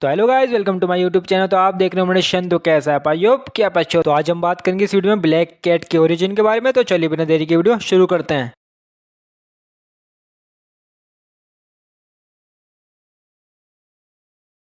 तो hello guys, welcome to my YouTube channel. तो आप देख रहे हो मेरे शन। तो कैसा है पाइयो, क्या पछो। तो आज हम बात करेंगे इस वीडियो में ब्लैक कैट के ओरिजिन के बारे में। तो चलिए बिना देरी के वीडियो शुरू करते हैं।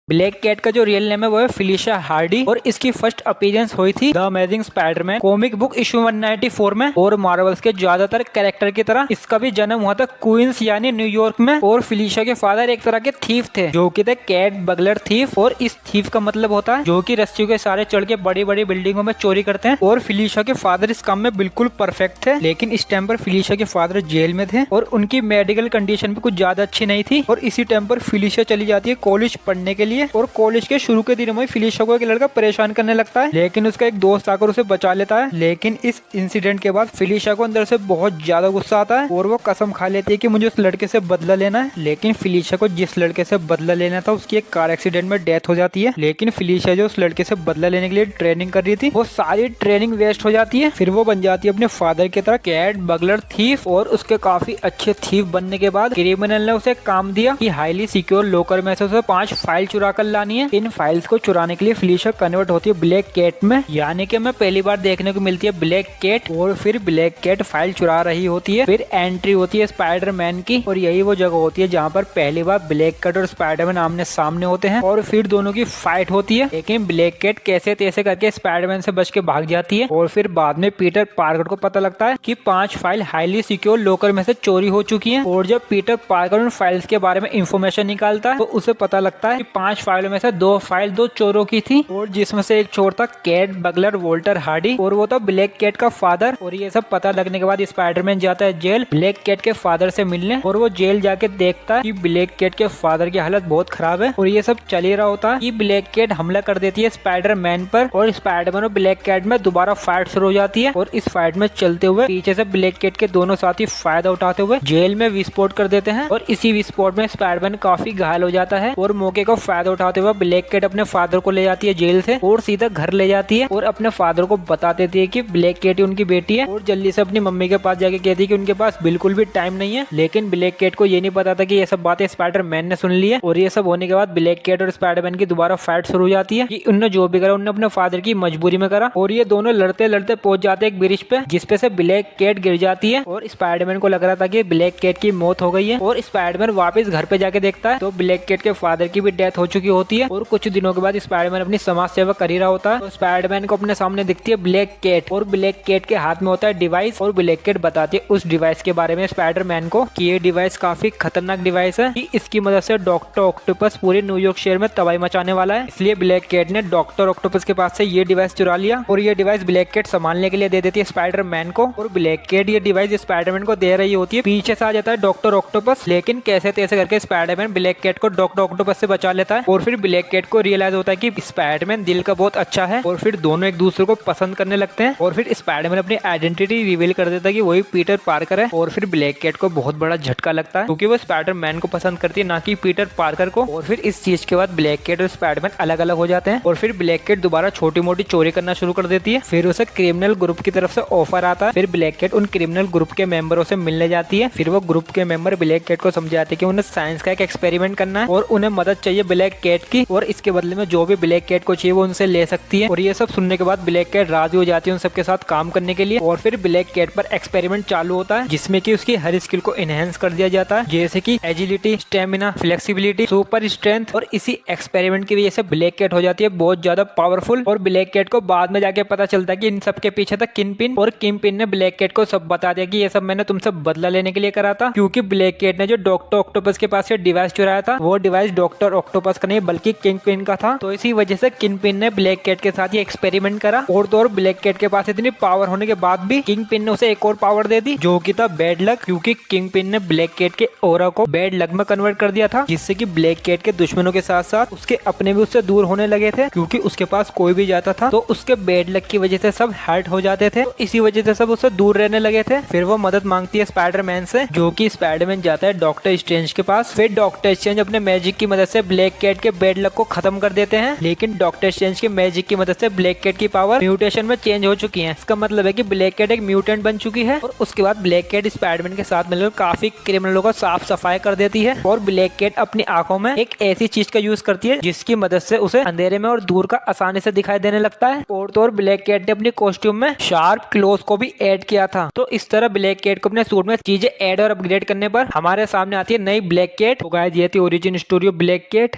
ब्लैक कैट का जो रियल नेम है वो है फिलिशा हार्डी और इसकी फर्स्ट अपीयरेंस हुई थी the amazing Spiderman comic book issue 194 में। और मार्वल्स के ज्यादातर कैरेक्टर की तरह इसका भी जन्म हुआ था क्वींस यानी न्यूयॉर्क में। और फिलिशा के फादर एक तरह के थीफ थे जो कि थे कैट बगलर थीफ। और इस थीफ का मतलब होता है जो कि रस्सियों के सारे चढ़ के बड़ी बड़ी बिल्डिंगों में चोरी करते हैं। और फिलिशा के फादर इस काम में बिल्कुल परफेक्ट थे, लेकिन इस टाइम पर फिलिशा के फादर जेल में थे और उनकी मेडिकल कंडीशन भी कुछ ज्यादा अच्छी नहीं थी। और इसी टाइम पर फिलिशा चली जाती है कॉलेज पढ़ने के लिए। और कॉलेज के शुरू के दिनों में फिलिशा को एक लड़का परेशान करने लगता है, लेकिन उसका एक दोस्त आकर उसे बचा लेता है। लेकिन इस इंसिडेंट के बाद फिलिशा को अंदर से बहुत ज्यादा गुस्सा आता है और वो कसम खा लेती है कि मुझे उस लड़के से बदला लेना है। लेकिन फिलिशा को जिस लड़के से बदला लेना था उसकी एक कार एक्सीडेंट में डेथ हो जाती है। लेकिन फिलिशा जो उस लड़के से बदला लेने के लिए ट्रेनिंग कर रही थी वो सारी ट्रेनिंग वेस्ट हो जाती है। फिर वो बन जाती है अपने फादर की तरह कैट बगलर थीफ। और उसके काफी अच्छे थीफ बनने के बाद क्रिमिनल ने उसे काम दिया कि हाईली सिक्योर लॉकर में से उसे 5 फाइल चुरा कर लानी है। इन फाइल्स को चुराने के लिए फिलिशा कन्वर्ट होती है ब्लैक कैट में, यानी कि हमें पहली बार देखने को मिलती है ब्लैक कैट। और फिर ब्लैक कैट फाइल चुरा रही होती है। फिर एंट्री होती है स्पाइडरमैन की और यही वो जगह होती है जहाँ पर पहली बार ब्लैक कैट और स्पाइडरमैन आमने सामने होते हैं। और फिर दोनों की फाइट होती है, लेकिन ब्लैक कैट कैसे तैसे करके स्पाइडरमैन से बच के भाग जाती है। और फिर बाद में पीटर पार्कर को पता लगता है कि 5 फाइल हाईली सिक्योर लॉकर में से चोरी हो चुकी है। और जब पीटर पार्कर उन फाइल्स के बारे में इंफॉर्मेशन निकालता है तो उसे पता लगता है कि 5 फाइलों में से 2 फाइल 2 चोरों की थी। और जिसमें से एक चोर था कैट बगलर वॉल्टर हार्डी और वो था ब्लैक कैट का फादर। और ये सब पता लगने के बाद स्पाइडरमैन जाता है जेल ब्लैक कैट के फादर से मिलने। और वो जेल जाके देखता है कि ब्लैक कैट के फादर की हालत बहुत खराब है। और ये सब चल ही रहा होता है कि ब्लैक कैट हमला कर देती है स्पाइडरमैन पर और स्पाइडरमैन और ब्लैक कैट में दोबारा फाइट शुरू हो जाती है। और इस फाइट में चलते हुए पीछे से ब्लैक कैट के दोनों साथी फायदा उठाते हुए जेल में विस्फोट कर देते हैं। और इसी विस्फोट में स्पाइडरमैन काफी घायल हो जाता है और मौके का फायदा उठाते हुए ब्लैक कैट अपने फादर को ले जाती है जेल से और सीधा घर ले जाती है। और अपने फादर को बता देती है कि ब्लैक कैट उनकी बेटी है। और जल्दी से अपनी मम्मी के पास जाके कहती है कि उनके पास बिल्कुल भी टाइम नहीं है। लेकिन ब्लैक कैट को ये नहीं पता था कि ये सब बातें स्पाइडरमैन ने सुन ली है। और ये सब होने के बाद ब्लैक कैट और स्पाइडरमैन की दोबारा फाइट शुरू हो जाती है कि उन्होंने जो भी करा उन्होंने अपने फादर की मजबूरी में करा। और ये दोनों लड़ते लड़ते पहुंच जाते हैं एक ब्रिज पे जिसपे से ब्लैक कैट गिर जाती है। और स्पाइडरमैन को लग रहा था कि ब्लैक कैट की मौत हो गई है। और स्पाइडरमैन वापस घर पे जाके देखता है तो ब्लैक कैट के फादर की भी डेथ हो चुकी होती है। और कुछ दिनों के बाद स्पाइडरमैन अपनी समाज सेवा कर ही रहा होता है तो स्पाइडरमैन को अपने सामने दिखती है ब्लैक कैट। और ब्लैक कैट के हाथ में होता है डिवाइस और ब्लैक कैट बताती है उस डिवाइस के बारे में स्पाइडरमैन को कि ये डिवाइस काफी खतरनाक डिवाइस है कि इसकी मदद से डॉक्टर ऑक्टोपस पूरे न्यूयॉर्क शहर में तबाही मचाने वाला है। इसलिए ब्लैक कैट ने डॉक्टर ऑक्टोपस के पास से ये डिवाइस चुरा लिया और ये डिवाइस ब्लैक कैट संभालने के लिए दे देती है स्पाइडरमैन को। और ब्लैक कैट ये डिवाइस स्पाइडरमैन को दे रही होती है, पीछे से आ जाता है डॉक्टर ऑक्टोपस। लेकिन कैसे तैसे करके स्पाइडरमैन ब्लैक कैट को डॉक्टर ऑक्टोपस से बचा लेता है। और फिर ब्लैक कैट को रियलाइज होता है कि स्पाइडरमैन दिल का बहुत अच्छा है। और फिर दोनों एक दूसरे को पसंद करने लगते हैं। और फिर स्पाइडरमैन अपनी आइडेंटिटी रिवील कर देता है कि वही पीटर पार्कर है। और फिर ब्लैक कैट को बहुत बड़ा झटका लगता है क्योंकि वो स्पाइडरमैन को पसंद करती है ना कि पीटर पार्कर को। और फिर इस चीज के बाद ब्लैक कैट और स्पाइडरमैन अलग अलग हो जाते हैं। और फिर ब्लैक कैट दोबारा छोटी मोटी चोरी करना शुरू कर देती है। फिर उसे क्रिमिनल ग्रुप की तरफ से ऑफर आता है। फिर ब्लैक कैट उन क्रिमिनल ग्रुप के मेंबरों से मिलने जाती है। फिर वो ग्रुप के मेंबर ब्लैक कैट को समझाते हैं कि उन्हें साइंस का एक एक्सपेरिमेंट करना है और उन्हें मदद चाहिए ब्लैक कैट की। और इसके बदले में जो भी ब्लैक कैट को चाहिए वो उनसे ले सकती है। और ये सब सुनने के बाद ब्लैक कैट राजी हो जाती है उन सबके साथ काम करने के लिए। और फिर ब्लैक कैट पर एक्सपेरिमेंट चालू होता है जिसमें कि उसकी हर स्किल को एनहेंस कर दिया जाता है, जैसे कि agility, stamina, flexibility, super strength. और इसी एक्सपेरिमेंट की वजह से ब्लैक कैट हो जाती है बहुत ज्यादा पावरफुल। और ब्लैक कैट को बाद में जाके पता चलता है कि इन सबके पीछे था किंगपिन। और किंगपिन ने ब्लैक कैट को सब बता दिया कि ये सब मैंने तुमसे बदला लेने के लिए करा था, क्योंकि ब्लैक कैट ने जो डॉक्टर ऑक्टोपस के पास से डिवाइस चुराया था वो डिवाइस डॉक्टर ऑक्टोपस का नहीं बल्कि किंगपिन का था। तो इसी वजह से किंगपिन ने ब्लैक कैट के साथ ये एक्सपेरिमेंट करा। और तो और ब्लैक कैट के पास इतनी पावर होने के बाद भी किंगपिन ने उसे एक और पावर दे दी जो कि था बैड लक, क्योंकि किंगपिन ने ब्लैक कैट के ऑरा को बैड लक में कन्वर्ट कर दिया था, जिससे कि ब्लैक कैट के दुश्मनों के साथ साथ उसके अपने भी उससे दूर होने लगे थे, क्योंकि उसके पास कोई भी जाता था तो उसके बैड लक की वजह से सब हर्ट हो जाते थे। तो इसी वजह से सब उससे दूर रहने लगे थे। फिर वो मदद मांगती है स्पाइडरमैन से, जो कि स्पाइडरमैन जाता है डॉक्टर स्ट्रेंज के पास। फिर डॉक्टर स्ट्रेंज अपने मैजिक की मदद से ब्लैक कैट के बैड लक को खत्म कर देते हैं, लेकिन डॉक्टर स्ट्रेंज की मैजिक की मदद से ब्लैक कैट की पावर म्यूटेशन में चेंज हो चुकी है। इसका मतलब है कि ब्लैक कैट एक म्यूटेंट बन चुकी है और उसके बाद ब्लैक कैट स्पाइडरमैन के साथ मिलकर काफी क्रिमिनलों का साफ सफाई कर देती है और ब्लैक कैट अपनी आंखों में एक ऐसी चीज का यूज करती है जिसकी मदद से उसे अंधेरे में और दूर का आसानी से दिखाई देने लगता है। और तो और ब्लैक कैट ने अपनी कॉस्ट्यूम में शार्प क्लोज को भी ऐड किया था। तो इस तरह ब्लैक कैट को अपने सूट में चीजें ऐड और अपग्रेड करने पर हमारे सामने आती है नई ब्लैक कैट। तो गाइस ये थी origin story of black cat.